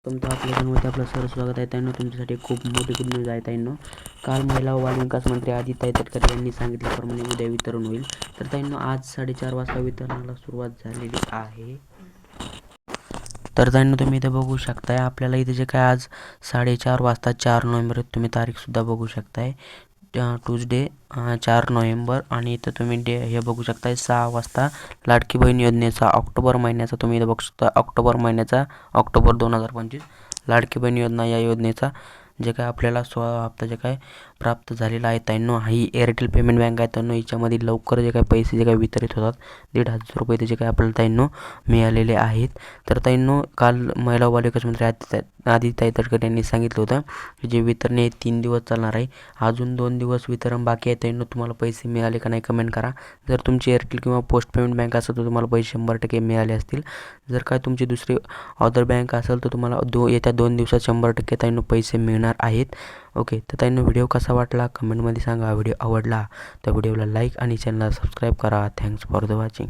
तुमचं आपल्या चॅनलमध्ये आपलं सर स्वागत आहे. त्यांना तुमच्यासाठी खूप मोठी गुड न्यूज आहे. त्यांना काल महिला व बालविकास मंत्री आदित्य तटकरे यांनी सांगितल्याप्रमाणे उद्या वितरण होईल. तर त्यांना आज 4:30 वाजता वितरणाला सुरुवात झालेली आहे. तर त्यांना तुम्ही इथे बघू शकताय. आपल्याला इथे जे काय आज 4:30 वाजता 4 नोव्हेंबर तुम्ही तारीखसुद्धा बघू शकताय. ट्यूजडे 4 नोव्हेंबर आणि इथं तुम्ही हे बघू शकताय 6 वाजता लाडकी बहीण योजनेचा ऑक्टोबर महिन्याचा तुम्ही इथं बघू शकता. ऑक्टोबर 2025 लाडकी बहीण योजना या योजनेचा जे काय आपल्याला 16 हप्ता जे काय प्राप्त झालेला आहे. त्यांना ही एअरटेल पेमेंट बँक आहे. त्यांना याच्यामध्ये लवकर जे काही पैसे जे काही वितरित होतात 1,500 रुपये ते जे काही आपल्याला त्यांना मिळालेले आहेत. तर त्यांना काल महिला व बालविकास मंत्री आदित्य तटकरे यांनी सांगितलं होतं की जे वितरण आहे 3 दिवस चालणार आहे. अजून 2 दिवस वितरण बाकी आहे. त्यांना तुम्हाला पैसे मिळाले का नाही कमेंट करा. जर तुमची एअरटेल किंवा पोस्ट पेमेंट बँक असेल तर तुम्हाला पैसे 100% मिळाले असतील. जर काय तुमची दुसरी अदर बँक असेल तर तुम्हाला येत्या 2 दिवसात 100% त्यांना पैसे मिळणार आहेत. ओके, तर त्यांना व्हिडिओ कसा वाटला कमेंटमध्ये सांगा. व्हिडिओ आवडला तर व्हिडिओला लाईक आणि चॅनलला सबस्क्राईब करा. Thanks for the watching.